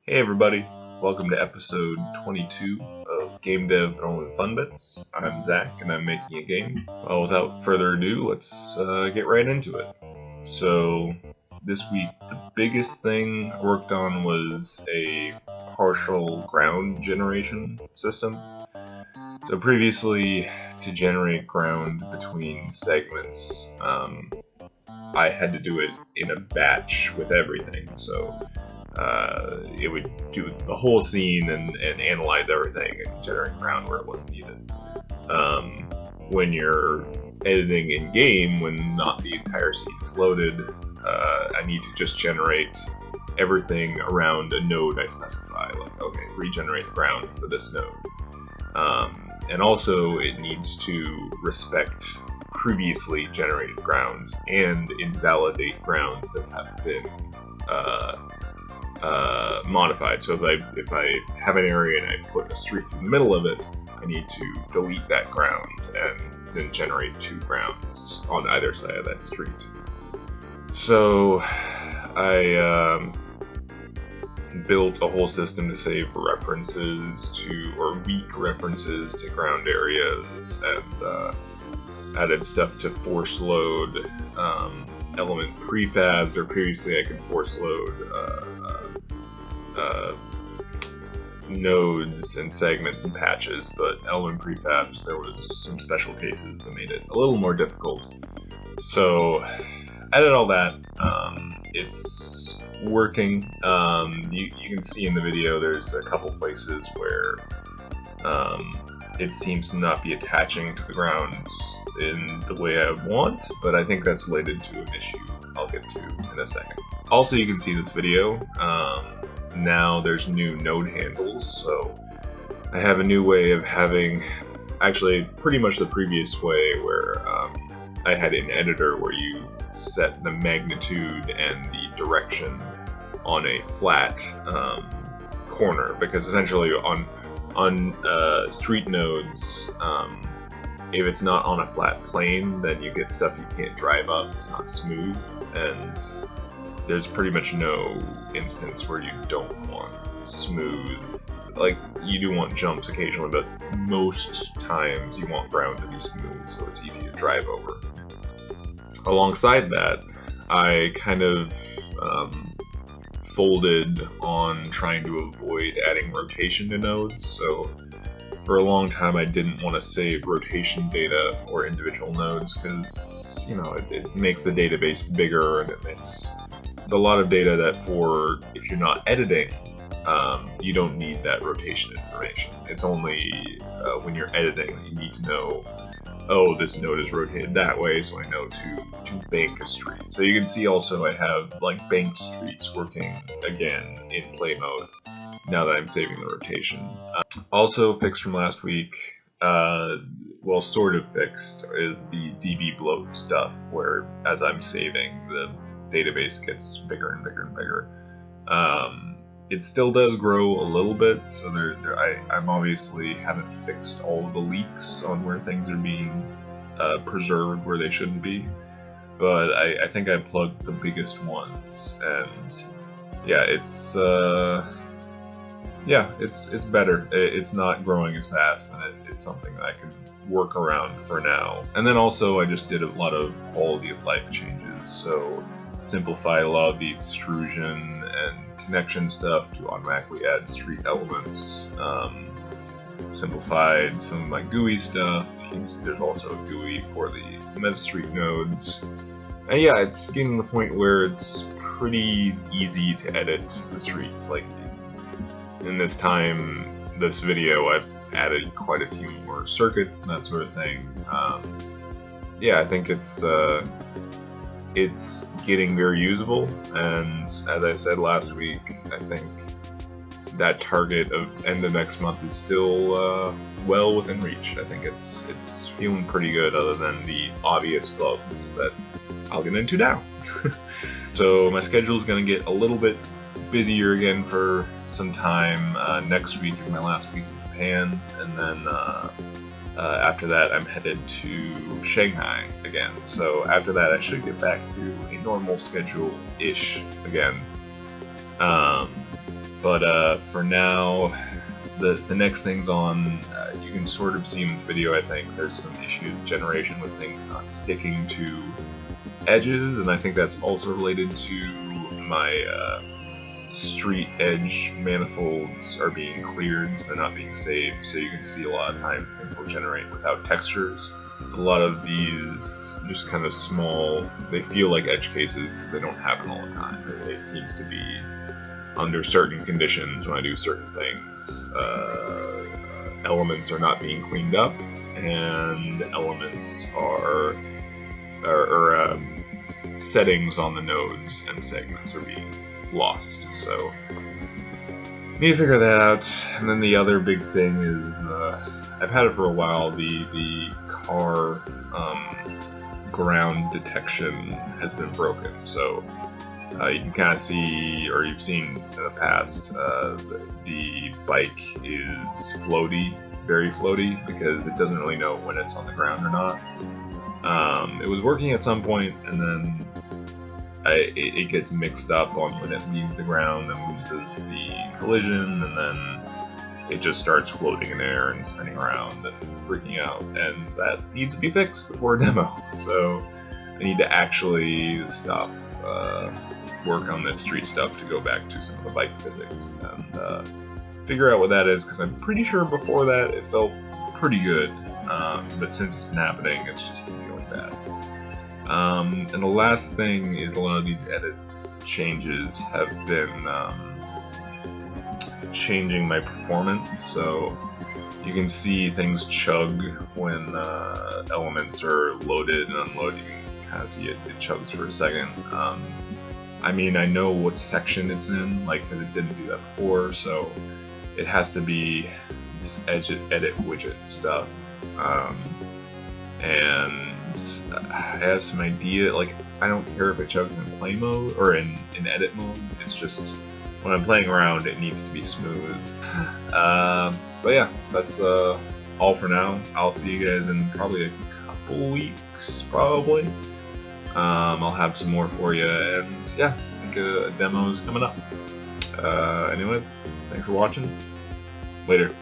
Hey everybody, welcome to episode 22 of GameDev and Only the Fun Bits. I'm Zach and I'm making a game. Well, without further ado, let's get right into it. So, this week the biggest thing I worked on was a partial ground generation system. So previously, to generate ground between segments, I had to do it in a batch with everything. So it would do the whole scene and analyze everything and generate ground where it wasn't needed. When you're editing in game, when not the entire scene is loaded, I need to just generate everything around a node I specify. Like, okay, regenerate the ground for this node. And also it needs to respect previously generated grounds and invalidate grounds that have been modified. So if I have an area and I put a street through the middle of it, I need to delete that ground and then generate two grounds on either side of that street. So I built a whole system to save references to, or weak references to ground areas, and added stuff to force load element prefabs, or previously I could force load nodes and segments and patches, but element prefabs, there was some special cases that made it a little more difficult. So I did all that. It's working. You can see in the video there's a couple places where it seems to not be attaching to the ground in the way I would want, but I think that's related to an issue I'll get to in a second. Also, you can see this video, now there's new node handles, so I have a new way of having, actually pretty much the previous way where I had an editor where you set the magnitude and the direction on a flat corner, because essentially on street nodes, if it's not on a flat plane, then you get stuff you can't drive up, it's not smooth, and there's pretty much no instance where you don't want smooth. Like, you do want jumps occasionally, but most times you want ground to be smooth so it's easy to drive over. Alongside that, I kind of folded on trying to avoid adding rotation to nodes, so for a long time I didn't want to save rotation data for individual nodes because, you know, it makes the database bigger, and it's a lot of data that if you're not editing, you don't need that rotation information. It's only when you're editing that you need to know, oh, this node is rotated that way, so I know to bank a street. So you can see also I have like banked streets working again in play mode now that I'm saving the rotation. Also fixed from last week, well, sort of fixed, is the DB bloat stuff, where as I'm saving, the database gets bigger and bigger and bigger. It still does grow a little bit, so I'm obviously haven't fixed all of the leaks on where things are being preserved where they shouldn't be, but I think I plugged the biggest ones, and yeah, it's better. It's not growing as fast, and it's something that I can work around for now. And then also I just did a lot of quality of life changes, so simplified a lot of the extrusion and connection stuff to automatically add street elements, simplified some of my GUI stuff. There's also a GUI for the meta street nodes. And yeah, it's getting to the point where it's pretty easy to edit the streets. Like, in this video, I've added quite a few more circuits and that sort of thing. Yeah, I think it's getting very usable, and as I said last week, I think that target of end of next month is still well within reach. I think it's feeling pretty good, other than the obvious bugs that I'll get into now. So my schedule is going to get a little bit busier again for some time. Next week is my last week in Japan, and then after that I'm headed to Shanghai again. So after that I should get back to a normal schedule-ish again. But for now, the next thing's on. You can sort of see in this video, I think, there's some issues with generation with things not sticking to edges, and I think that's also related to my street edge manifolds are being cleared, so they're not being saved, so you can see a lot of times things will generate without textures. A lot of these just kind of small, they feel like edge cases because they don't happen all the time. It seems to be under certain conditions when I do certain things, elements are not being cleaned up, and elements are settings on the nodes and segments are being lost. So need to figure that out. And then the other big thing is I've had it for a while. The car ground detection has been broken. So you can kind of see, or you've seen in the past, the bike is floaty, very floaty, because it doesn't really know when it's on the ground or not. It was working at some point, and then it gets mixed up on when it leaves the ground and loses the collision, and then it just starts floating in air and spinning around and freaking out, and that needs to be fixed before a demo. So I need to actually stop, work on this street stuff to go back to some of the bike physics and figure out what that is, because I'm pretty sure before that it felt pretty good, but since it's been happening, it's just been feeling bad. And the last thing is a lot of these edit changes have been changing my performance, so you can see things chug when elements are loaded and unloaded. You can kind of see it chugs for a second. I mean, I know what section it's in, like, because it didn't do that before, so it has to be this edit widget stuff. And I have some idea, like, I don't care if it chugs in play mode or in edit mode. It's just when I'm playing around, it needs to be smooth. But yeah, that's all for now. I'll see you guys in probably a couple weeks, probably. I'll have some more for you, and yeah, I think a demo is coming up. Anyways, thanks for watching. Later.